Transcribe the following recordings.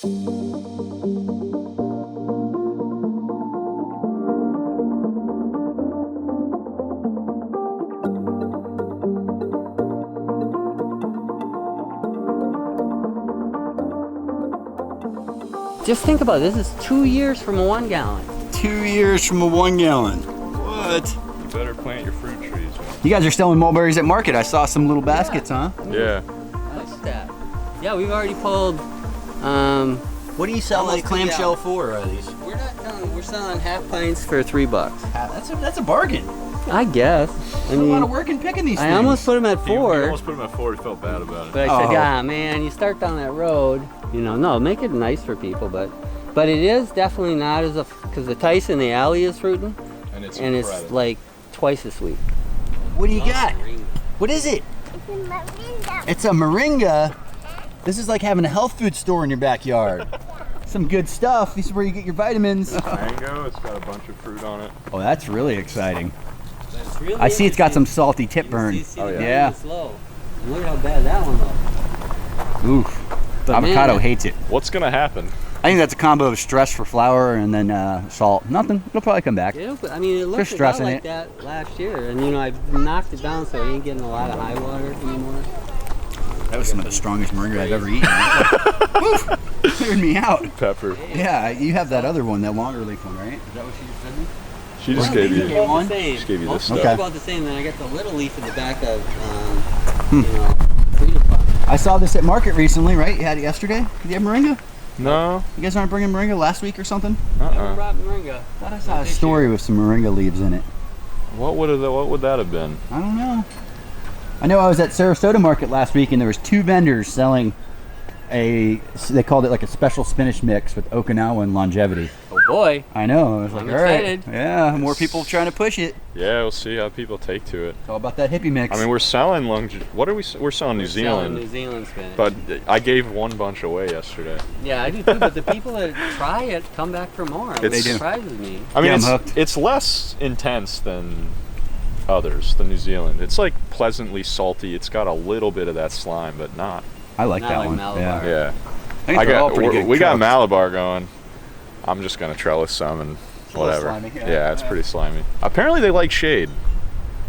Just think about it. This is 2 years from a 1 gallon. 2 years from a 1 gallon. What? You better plant your fruit trees, man. You guys are selling mulberries at market. I saw some little baskets, huh? Yeah. Nice that. Yeah, we've already pulled. What do you sell a clamshell for? Are these? We're not selling. We're selling half pints for $3. That's a bargain. I guess. There's a lot of work in picking these things. I almost put them at He 4. almost put him at 4. He felt bad about it. But I said, yeah, man, you start down that road, you know, no, make it nice for people, but it is definitely not as because the Tyson, the alley is fruiting, And it's like twice as sweet. What do you got? What is it? It's a moringa. This is like having a health food store in your backyard. Some good stuff. This is where you get your vitamins. Mango, it's got a bunch of fruit on it. Oh, that's really exciting. Really I see it's got some salty tip burn. Oh, yeah. Slow. And look how bad that one looks. Oof. But Avocado man, hates it. What's gonna happen? I think that's a combo of stress for flour and then salt. Nothing. It'll probably come back. I mean, it looked stressing like it. that last year, and you know, I've knocked it down so it ain't getting a lot of high water anymore. That was some of the strongest moringa I've ever eaten. Woof. Cleared me out. Pepper. Yeah, you have that other one, that longer leaf one, right? Is that what she just said? She just gave you. one? She just gave you this Most stuff. Okay. about the same. Then I got the little leaf in the back of, you know, freedom pot. I saw this at market recently, right? You had it yesterday? Did you have moringa? No. You guys aren't bringing moringa last week or something? Never brought moringa. I thought I saw a story with some moringa leaves in it. What would that have been? I don't know. I know I was at Sarasota market last week and there was 2 vendors selling they called it like a special spinach mix with Okinawan longevity. Oh boy. I know. I was like, I'm all right. excited. Yeah, more people trying to push it. Yeah, we'll see how people take to it. It's all about that hippie mix. I mean, we're selling What are we? We're selling New Selling Zealand. New Zealand spinach. But I gave one bunch away yesterday. Yeah, I do too. But the people that try it come back for more. They It do. surprises me. I mean, Yeah, I'm hooked. it's less intense than others, the New Zealand. It's like pleasantly salty. It's got a little bit of that slime, but not. I like Not that like one. Malabar. Yeah. I think they're all pretty good. We got trucks. Malabar going. I'm just gonna trellis some and a little whatever. slimy, yeah. Yeah, it's pretty slimy. Apparently they like shade.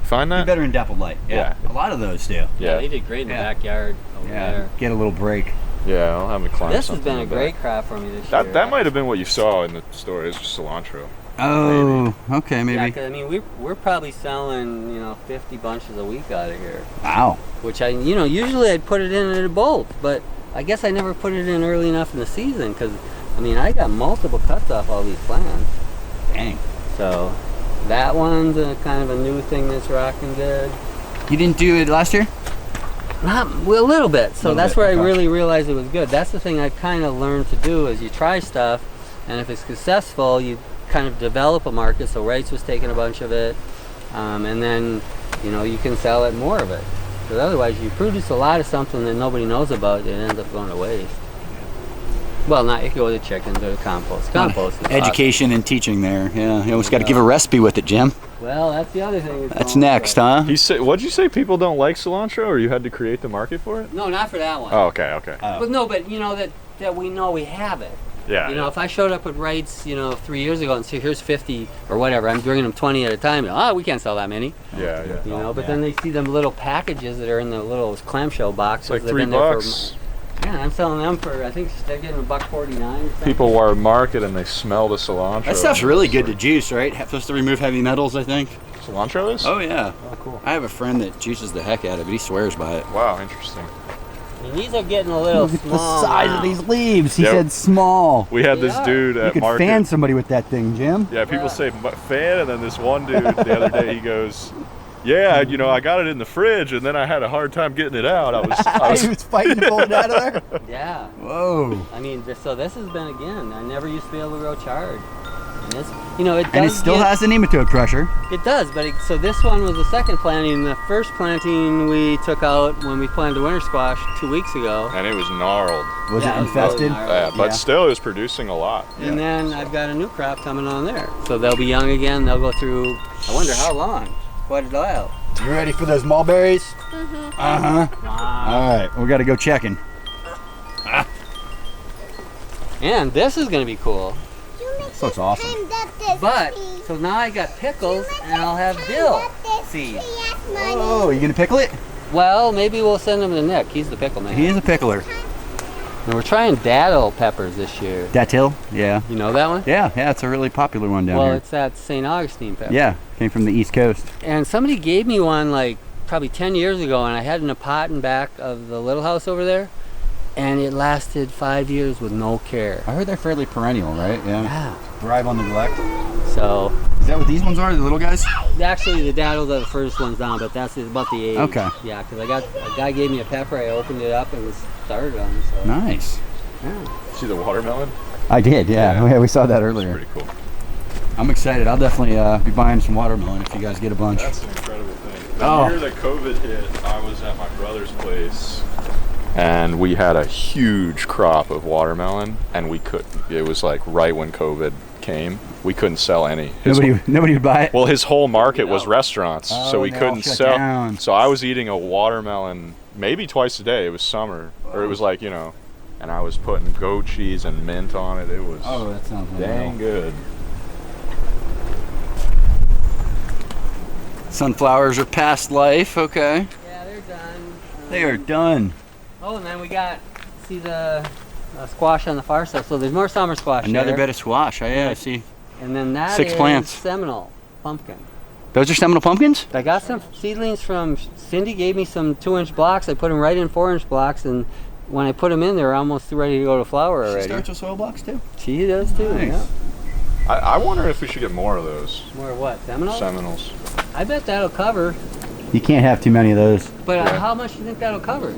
Find Be that? better in dappled light. Yeah. A lot of those do. Yeah, they did great in the backyard over there. Get a little break. Yeah, I'll have me climb This has something been a in the great back. crop for me this year. That might have been what you saw in the store. It's just cilantro. Oh, okay, maybe. Yeah, 'cause, I mean, we're probably selling, you know, 50 bunches a week out of here. Wow. Which usually I'd put it in a bolt, but I guess I never put it in early enough in the season because, I mean, I got multiple cuts off all these plants. Dang. So that one's a kind of a new thing that's rocking good. You didn't do it last year? Well, a little bit. So Little that's bit, where okay. I really realized it was good. That's the thing I kind of learned to do is you try stuff, and if it's successful, you kind of develop a market. So Wrights was taking a bunch of it, and then, you know, you can sell it more of it. Because otherwise, you produce a lot of something that nobody knows about, it ends up going to waste. Well, not it goes to chickens or to compost. Compost is Education and teaching there. Yeah, you almost got to give a recipe with it, Jim. awesome. Well, that's the other thing. That's next, huh? What'd you say? People don't like cilantro, or you had to create the market for it? No, not for that one. Oh, okay, okay. But you know that we know we have it. Yeah. You know, if I showed up with Wrights, you know, 3 years ago and say, here's 50 or whatever, I'm bringing them 20 at a time. Oh, we can't sell that many. Yeah. You know, but then they see them little packages that are in the little clamshell boxes. It's like They've been there $3. Yeah, I'm selling them for, I think they're getting $1.49. People are market and they smell the cilantro. That stuff's really good to juice, right? Supposed to remove heavy metals, I think. Cilantro is? Oh, yeah. Oh, cool. I have a friend that juices the heck out of it. He swears by it. Wow, interesting. I mean, these are getting a little Look at small the size now. of these leaves. He Yep. said small. We had They this are. dude You at could market. fan somebody with that thing, Jim. Yeah, people say fan, and then this one dude the other day, he goes, yeah, you know, I got it in the fridge, and then I had a hard time getting it out. He was fighting to pull it out of there? Yeah. Whoa. I mean, so this has been, again, I never used to be able to grow chard. And this, you know, it does And it still get- has the nematode crusher. It does, but so this one was the second planting. The first planting we took out when we planted the winter squash 2 weeks ago. and it was gnarled. Was Yeah, it it was infested? really gnarly. Yeah, but Yeah. still, it was producing a lot. And then I've got a new crop coming on there. So they'll be young again. They'll go through, I wonder how long. Quite a while. You ready for those mulberries? Uh-huh. Wow. All right, we got to go checking. And this is gonna be cool. This looks awesome. But, so now I got pickles and I'll have dill seeds. Oh, you gonna pickle it? Well, maybe we'll send them to Nick. He's the pickle man. He is a pickler. And we're trying datil peppers this year. Datil? Yeah. You know that one? Yeah, it's a really popular one down Well, here. it's that St. Augustine pepper. Yeah, came from the East Coast. And somebody gave me one like probably 10 years ago, and I had it in a pot in back of the little house over there, and it lasted 5 years with no care. I heard they're fairly perennial, right? Yeah. Thrive on neglect. So, Is that what these ones are, the little guys? actually the datils are the first ones down, but that's about the age. Okay. Yeah, because a guy gave me a pepper, I opened it up and it started on. So. Nice. Yeah. See the watermelon? I did, yeah. Yeah. We saw that earlier. Pretty cool. I'm excited. I'll definitely be buying some watermelon if you guys get a bunch. That's an incredible thing. The Oh. year that COVID hit, I was at my brother's place, and we had a huge crop of watermelon, and we couldn't. It was like right when COVID came, we couldn't sell any. Nobody would buy it? Well, his whole market was restaurants, Oh, so we and they all couldn't shut sell. down. So I was eating a watermelon maybe twice a day. It was summer, or it was like, you know, and I was putting goat cheese and mint on it. It was that sounds dang good. Sunflowers are past life, okay. Yeah, they're done. They are done. Oh, and then we got, see the squash on the far side. So there's more summer squash Another there. bed of squash. I see. And then that 6 is plants. Seminole pumpkin. Those are Seminole pumpkins? I got some seedlings from Cindy. Gave me some 2-inch blocks. I put them right in 4-inch blocks, and when I put them in, they're almost ready to go to flower already. She starts with soil blocks too? She does too. Nice. Yeah. I wonder if we should get more of those More what? Seminoles? Seminoles. I bet that'll cover. You can't have too many of those. But Yeah. how much do you think that'll cover?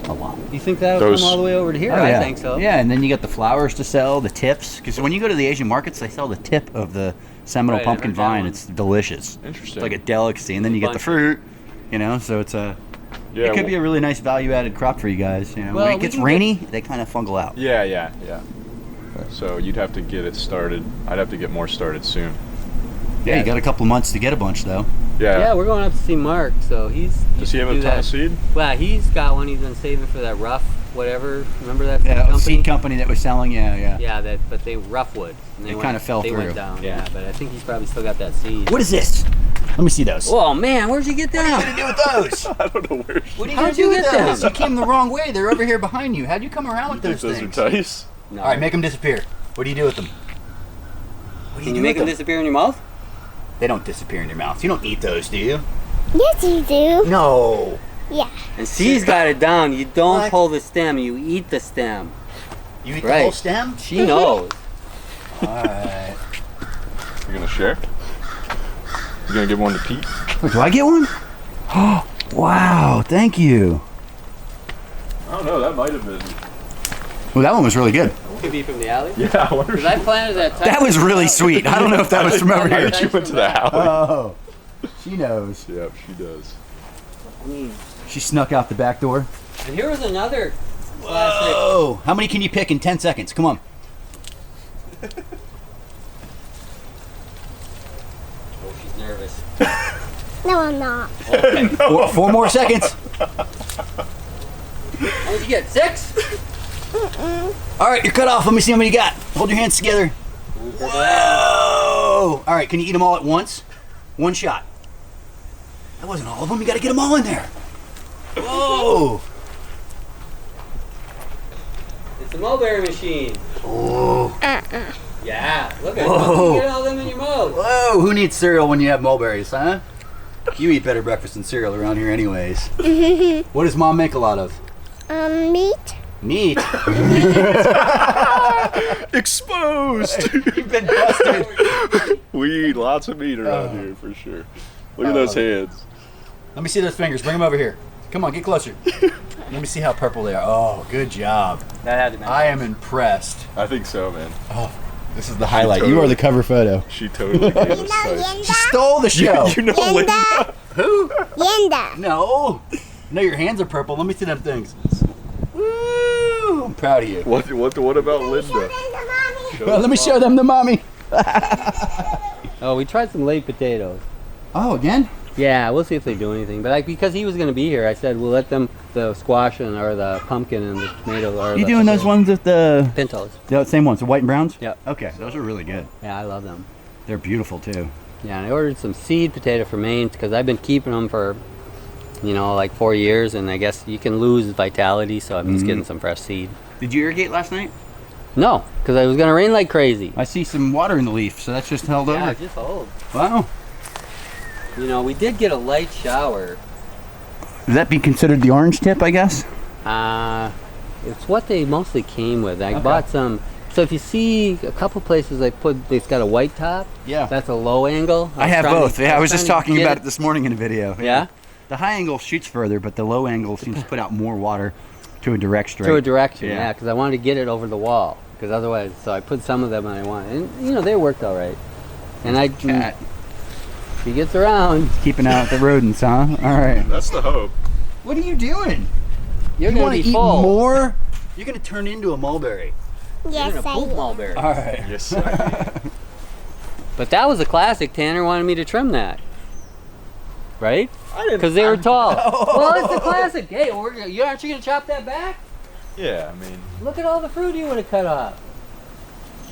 A lot. Do you think that'll Those- come all the way over to here? Oh, yeah. I think so. Yeah, and then you got the flowers to sell, the tips. Because when you go to the Asian markets, they sell the tip of the Seminole Right, I pumpkin heard that vine. one. It's delicious. Interesting. It's like a delicacy. And then you get the Bunch. fruit, so it's a... Yeah, it could be a really nice value-added crop for you guys. Well, when it we gets can rainy, they kind of fungal out. Yeah. So you'd have to get it started. I'd have to get more started soon. Yeah, you got a couple months to get a bunch, though. Yeah, we're going up to see Mark, so he's... Does he have a do ton that. of seed? Well, he's got one. He's been saving for that rough whatever. Remember that Yeah, company? seed company that was selling, yeah. Yeah, but they Roughwood. And It kinda fell they through. went down, yeah. But I think he's probably still got that seed. What is this? Let me see those. Oh man, where'd you get What are you them? gonna do with those? I don't know where. What are you How'd gonna do you with get those? them? You came the wrong way. They're over here behind you. How'd you come around with those Those things? are dice. No. All right, make them disappear. What do you do with them? What do Can do you make with them disappear in your mouth? They don't disappear in your mouth. You don't eat those, do you? Yes, you do. No. Yeah. And she's got it down. You don't What? pull the stem. You eat the stem. You eat the Right. whole stem? She knows. All right. You gonna share? You gonna give one to Pete? Wait, do I get one? Oh, wow. Thank you. I don't know. That might have been. Well, that one was really good. Could be from the alley. Yeah, I wonder. Because I planted that. That was really sweet. I don't know if that was from over I here. heard you went to the alley. Oh, she knows. Yep, she does. She snuck out the back door. And here was another classic. Oh, how many can you pick in 10 seconds? Come on. Oh, she's nervous. No, I'm not. Four more seconds. How did you get? 6? All right, you're cut off. Let me see how many you got. Hold your hands together. Whoa! All right, can you eat them all at once? One shot. That wasn't all of them. You got to get them all in there. Whoa! It's a mulberry machine. Oh! Yeah, look at it. Whoa. You get all them in your mouth. Whoa! Who needs cereal when you have mulberries, huh? You eat better breakfast than cereal around here, anyways. What does Mom make a lot of? Meat. Meat. Exposed. You've been busted. We eat lots of meat around here for sure. Look at those hands. Let me see those fingers. Bring them over here. Come on, get closer. Let me see how purple they are. Oh, good job. That had to be. I am impressed. I think so, man. This is the highlight. You are the cover photo. She totally gave us No, sight. She Linda. stole the show. You know Linda? Linda. Who? Linda. No. No, your hands are purple. Let me see them things. Woo! I'm proud of you. What about Linda? Show them to mommy. Well, let me show them to mommy. Oh, we tried some late potatoes. Oh, again? Yeah, we'll see if they do anything. But because he was going to be here, I said we'll let them the squash or the pumpkin and the tomato. Or You doing those ones with the pintos? the same ones, the white and browns? Yep. Okay, those are really good. Yeah, I love them. They're beautiful too. Yeah, and I ordered some seed potato from Maine because I've been keeping them for, like 4 years, and I guess you can lose vitality, so I'm just getting some fresh seed. Did you irrigate last night? No, because it was going to rain like crazy. I see some water in the leaf, so that's just held Yeah, over. it's just old. Wow. We did get a light shower. Would that be considered the orange tip, I guess? It's what they mostly came with. I bought some. So if you see a couple places it's got a white top. Yeah. That's a low angle. I have both. I was just talking about it this morning in a video. Yeah? The high angle shoots further, but the low angle seems to put out more water to a direct straight. To a direction, Yeah. yeah, because I wanted to get it over the wall. Because otherwise, so I put some of them and I wanted, and they worked all right. And Cat. he gets around. Keeping out the rodents, huh? All right. That's the hope. What are you doing? You're You gonna want to be eat full. more? You're going to turn into a mulberry. Yes, You're gonna I poop am. mulberry. All right. Yes. But that was a classic. Tanner wanted me to trim that. Right? I didn't. Because they were tall. Well, it's a classic. Hey, aren't you going to chop that back? Yeah, I mean, Look at all the fruit you would have cut off.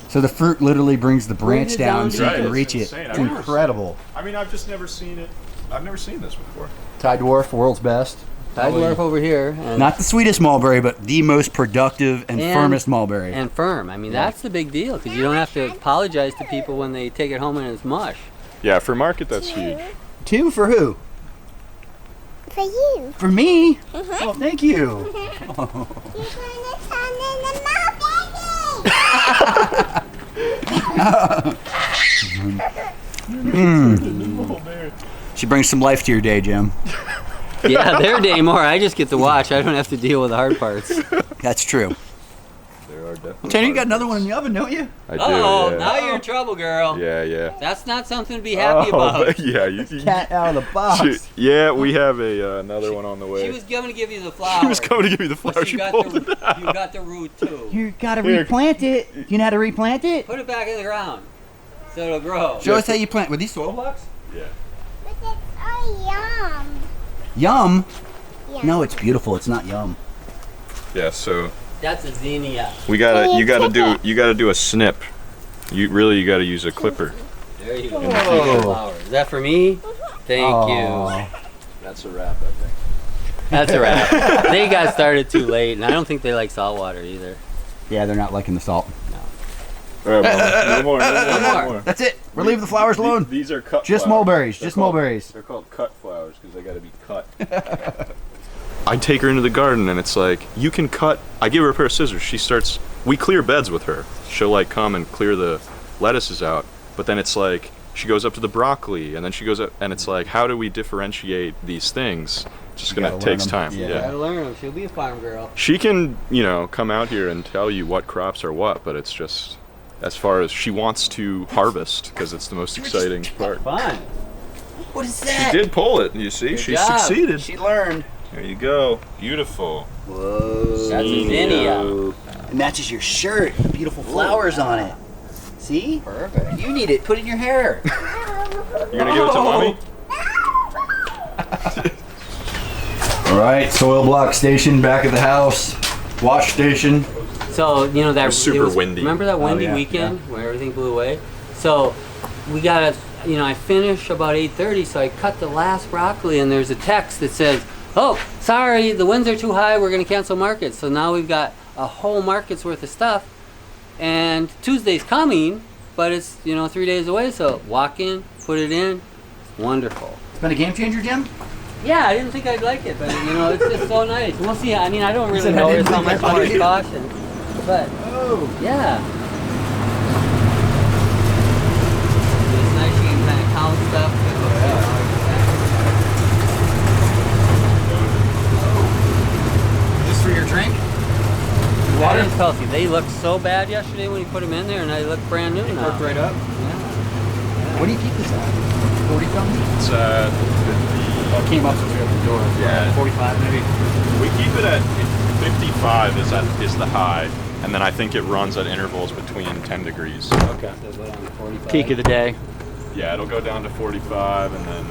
So the fruit literally brings the branch Brings it down down so you to- can Right, reach it's it. insane. It's I've never incredible. I've just never seen it. I've never seen this before. Thai dwarf, world's best. Tide dwarf over here. And, Not the sweetest mulberry, but the most productive and firmest mulberry. and firm. I mean, that's the big deal because you don't have to apologize to people when they take it home and it's mush. Yeah, for market that's huge. 2 for who? For you. For me? Oh, thank you. You're going to turn into my baby. She brings some life to your day, Jim. Yeah, their day more. I just get to watch. I don't have to deal with the hard parts. That's true. There are definitely. Tanner, you got another one in the oven, don't you? I do. Oh, yeah. now you're in trouble, girl. Yeah. That's not something to be happy about. Yeah, you Cat out of the box. Yeah, we have another one on the way. She was going to give you the flower. She was coming to give me the but flower. you She got pulled the, it out. You got the root too. You gotta Here. replant it. You know how to replant it? Put it back in the ground so it'll grow. Show us how you plant. With these soil blocks? Yeah. But it's all yum. Yum? Yum. No, it's beautiful. It's not yum. Yeah. So That's a zinnia. you gotta do a snip. You gotta use a clipper. There you go. Whoa. Flower. Is that for me? Thank you. That's a wrap, I think. That's a wrap. They got started too late, and I don't think they like salt water either. Yeah, they're not liking the salt. All right, no more. No more. That's it. We're leaving the flowers alone. These are cut. Just flowers. mulberries. They're Just called- mulberries. They're called cut flowers because they got to be cut. I take her into the garden and it's like, you can cut. I give her a pair of scissors. We clear beds with her. She'll like come and clear the lettuces out. But then it's like, she goes up to the broccoli and then she goes up and it's like, how do we differentiate these things? It's just gotta gonna learn takes them. time. Yeah. Yeah. Gotta learn them. She'll be a farm girl. She can, come out here and tell you what crops are what, but it's just, as far as she wants to harvest, because it's the most exciting part. Fun. What is She that? did pull it, you see? Good She job. succeeded. She learned. There you go. Beautiful. Whoa. That's a zinnia. It matches your shirt. Beautiful flowers on it. See? Perfect. You need it. Put it in your hair. You gonna give it to mommy? All right, soil block station back at the house. Wash station. So that was super windy. Remember that windy yeah, weekend where everything blew away? So we got I finished about 8:30. So I cut the last broccoli, and there's a text that says, "Oh, sorry, the winds are too high. We're going to cancel markets." So now we've got a whole market's worth of stuff, and Tuesday's coming, but it's 3 days away. So walk in, put it in. It's wonderful. It's been a game changer, Jim? Yeah, I didn't think I'd like it, but it's just so nice. We'll see. I mean, I don't really said I notice didn't how think much I'd more like it it. costs, but Oh. yeah. It's nice you can kind of count stuff. Is this for your drink? Water and Kelsey, they looked so bad yesterday when you put them in there, and they look brand new now. Worked right up. What do you keep this at? 40 something? It's Oh, it came up since we opened the door. Yeah. 45 maybe. we keep it at 55 is the high, and then I think it runs at intervals between 10 degrees. Okay. So go down to 45. Peak of the day. Yeah, it'll go down to 45 and then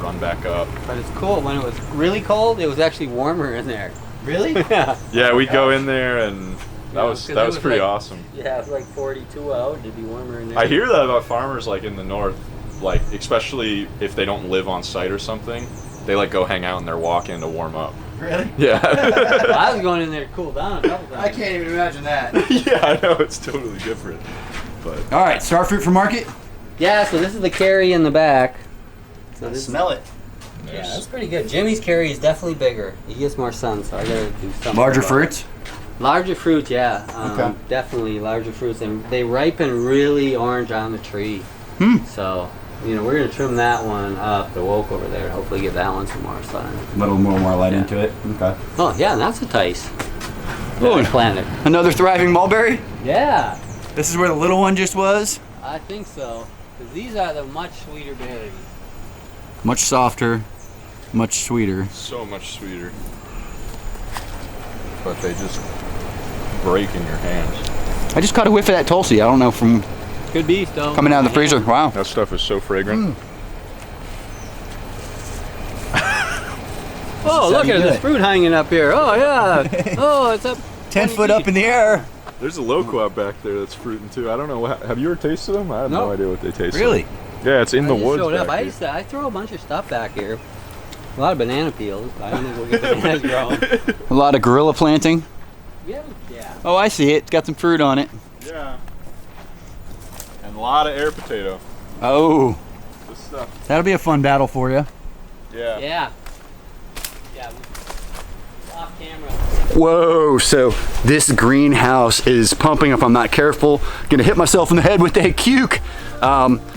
run back up. But it's cool. When it was really cold, it was actually warmer in there. Really? Yeah. Yeah, we'd go in there and that was pretty like, awesome. Yeah, it was like 42 out. It'd be warmer in there. I hear that about farmers like in the north, like especially if they don't live on site or something, they like go hang out in their walk-in to warm up. Really? Yeah. Well, I was going in there to cool down a couple times. I can't even imagine that. Yeah, I know, it's totally different. But All right, so our fruit for market. Yeah, so this is the carry in the back. So this, Smell it. yeah, that's pretty good. Jimmy's carry is definitely bigger. He gets more sun, so I gotta do something. Larger about fruits. it. Larger fruit, yeah. Okay. Definitely larger fruits, and they ripen really orange on the tree. So, you know, we're gonna trim that one up, the oak over there, hopefully get that one some more sun. A little more light into it. Okay. Oh yeah, and that's a tice. Oh, I planted. Another thriving mulberry. Yeah, This is where the little one just was. I think so. Because these are the much sweeter berries. Much softer, much sweeter. so much sweeter. But they just break in your hands. I just caught a whiff of that Tulsi. I don't know from Good beef, though. coming out of the freezer. Wow. That stuff is so fragrant. Oh, This is look how you at do this it. fruit hanging up here. Oh, yeah. Oh, it's up 10 20 foot up in the air. There's a loquat back there that's fruiting too. I don't know. Have you ever tasted them? I have no No. idea what they taste Really? like. Yeah, it's in the I just woods. showed up. back I here. used to. I throw a bunch of stuff back here. A lot of banana peels. I don't think we'll get bananas growing. A lot of gorilla planting. Yeah. Oh, I see it. It's got some fruit on it. Yeah. And a lot of air potato. Oh, This stuff. that'll be a fun battle for you. Yeah. Yeah. Off camera. Whoa, so this greenhouse is pumping if I'm not careful. Gonna hit myself in the head with a cuke.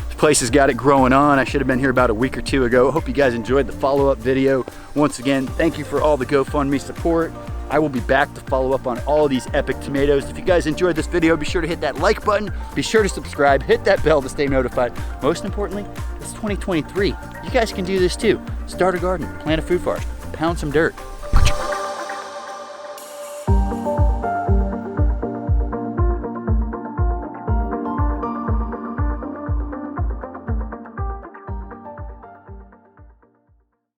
This place has got it growing on. I should have been here about a week or two ago. Hope you guys enjoyed the follow-up video. Once again, thank you for all the GoFundMe support. I will be back to follow up on all of these epic tomatoes. If you guys enjoyed this video, be sure to hit that like button. Be sure to subscribe, hit that bell to stay notified. Most importantly, it's 2023. You guys can do this too. Start a garden, plant a food forest, pound some dirt.